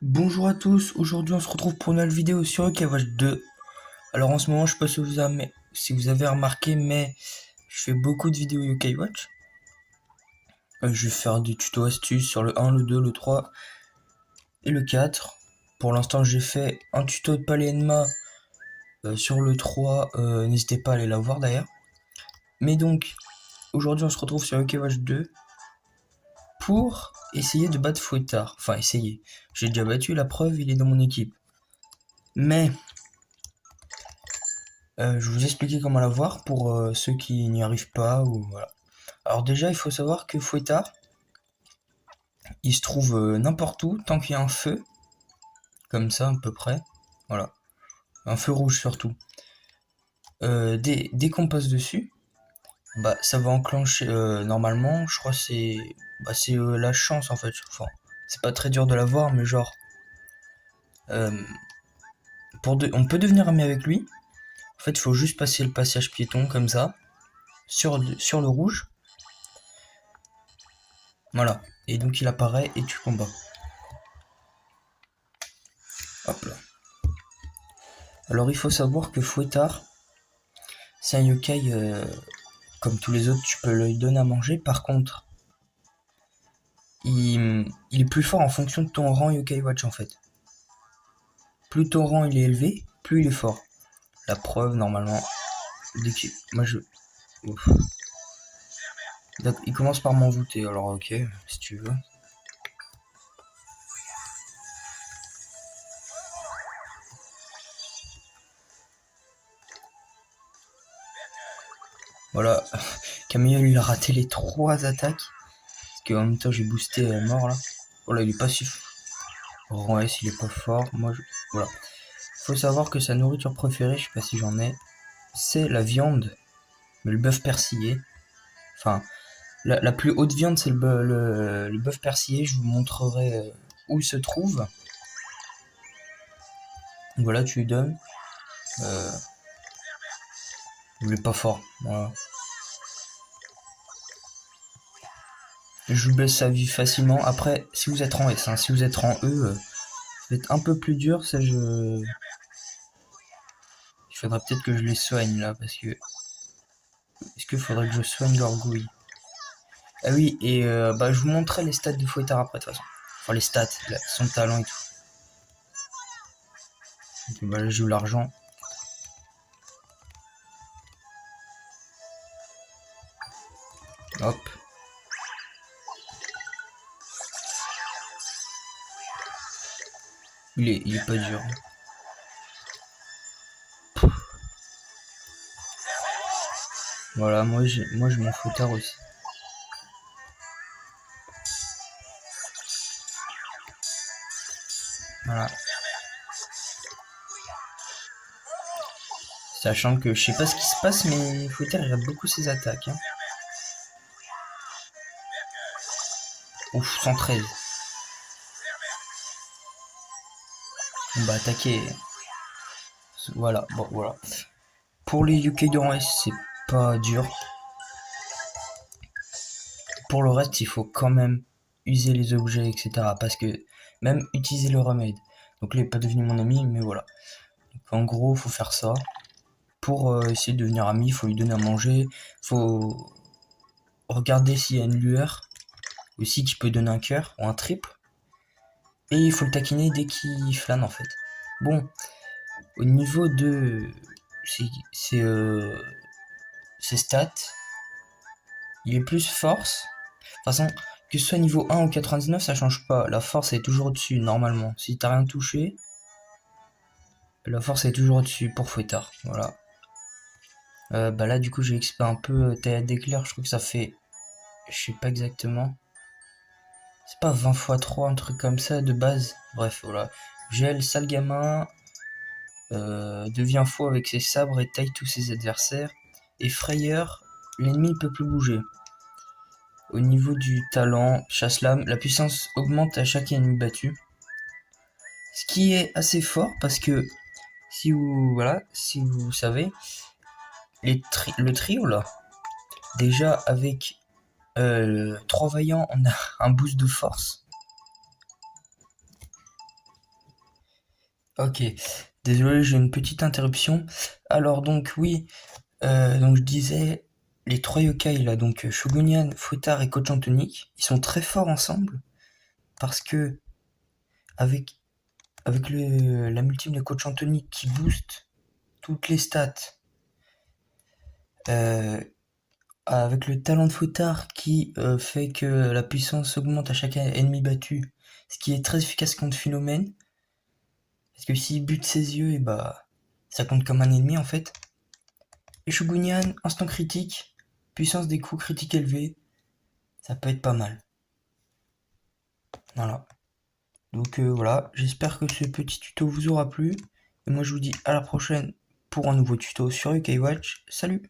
Bonjour à tous, aujourd'hui on se retrouve pour une nouvelle vidéo sur Okawatch 2. Alors en ce moment je sais pas si vous avez remarqué mais je fais beaucoup de vidéos Okawatch. Je vais faire des tutos astuces sur le 1, le 2, le 3 et le 4. Pour l'instant j'ai fait un tuto de Palenma sur le 3, n'hésitez pas à aller la voir d'ailleurs. Mais donc aujourd'hui on se retrouve sur Okawatch 2 pour essayer de battre Fouettard. Enfin essayer, j'ai déjà battu, la preuve il est dans mon équipe. Mais je vais vous expliquer comment l'avoir pour ceux qui n'y arrivent pas ou voilà. Alors déjà, il faut savoir que Fouettard, il se trouve n'importe où tant qu'il y a un feu, comme ça à peu près. Voilà, un feu rouge surtout. Dès qu'on passe dessus, bah ça va enclencher normalement. Je crois que c'est la chance en fait. Enfin, c'est pas très dur de l'avoir, mais genre euh, on peut devenir ami avec lui. En fait, il faut juste passer le passage piéton comme ça sur le rouge. Voilà. Et donc il apparaît et tu combats. Hop là. Alors il faut savoir que Fouettard, c'est un yokai comme tous les autres, tu peux lui donner à manger. Par contre, il est plus fort en fonction de ton rang Yokai Watch en fait. Plus ton rang il est élevé, plus il est fort. La preuve normalement, moi je... Ouf. Il commence par m'envoûter, alors ok, si tu veux. Voilà, Camille il a raté les 3 attaques. Parce qu'en même temps j'ai boosté mort là. Voilà, il est passif. Rang S il est pas fort. Voilà. Faut savoir que sa nourriture préférée, je sais pas si j'en ai, c'est la viande, mais le bœuf persillé. Enfin, la plus haute viande, c'est le bœuf persillé. Je vous montrerai où il se trouve. Donc voilà, tu lui donnes. Euh, il est pas fort. Voilà. Je lui baisse sa vie facilement. Après, si vous êtes en S, hein, si vous êtes en E, ça va être un peu plus dur. Ça, il faudrait peut-être que je les soigne là, parce que est-ce qu'il faudrait que je soigne l'orgueil? Ah oui, et bah je vous montrerai les stats de Fouettard après de toute façon. Enfin les stats, son talent et tout. Donc bah là je joue l'argent. Hop. Il est pas dur. Voilà, moi je m'en fous tard aussi. Voilà. Sachant que je sais pas ce qui se passe, mais Fouettard il rate beaucoup ses attaques. Hein. Ouf, 113. On va attaquer. Voilà, bon voilà. Pour les UK de rang S, c'est pas dur. Pour le reste, il faut quand même user les objets, etc. Parce que même utiliser le remède. Donc là, il n'est pas devenu mon ami, mais voilà. Donc, en gros, il faut faire ça. Pour essayer de devenir ami, il faut lui donner à manger. Il faut regarder s'il y a une lueur. Aussi, qui peut donner un cœur ou un triple. Et il faut le taquiner dès qu'il flâne, en fait. Bon, au niveau de ses stats, il est plus force. De toute façon, que ce soit niveau 1 ou 99, ça change pas. La force est toujours au-dessus, normalement. Si t'as rien touché, la force est toujours au-dessus pour Fouettard. Voilà. Bah là, du coup, j'ai expé un peu taille d'éclair. Je trouve que ça fait... Je sais pas exactement. C'est pas 20 x 3, un truc comme ça, de base. Bref, voilà. Gel, sale gamin. Devient faux avec ses sabres et taille tous ses adversaires. Et frayeur, l'ennemi ne peut plus bouger. Au niveau du talent, chasse-lame, la puissance augmente à chaque ennemi battu. Ce qui est assez fort parce que si vous savez, le trio là, déjà avec 3 vaillants, on a un boost de force. Ok, désolé, j'ai une petite interruption. Alors donc oui, donc je disais, les trois yokai là, donc Shogunyan, Futaro et Coach Antonic, ils sont très forts ensemble parce que avec, avec la multime de Coach Antonic qui booste toutes les stats, euh, avec le talent de Futaro qui fait que la puissance augmente à chaque ennemi battu, ce qui est très efficace contre Phénomène, parce que s'il bute ses yeux, et bah ça compte comme un ennemi en fait. Et Shogunyan, instant critique, puissance des coups critiques élevés, ça peut être pas mal. Voilà. Donc voilà, j'espère que ce petit tuto vous aura plu. Et moi je vous dis à la prochaine pour un nouveau tuto sur UK Watch. Salut!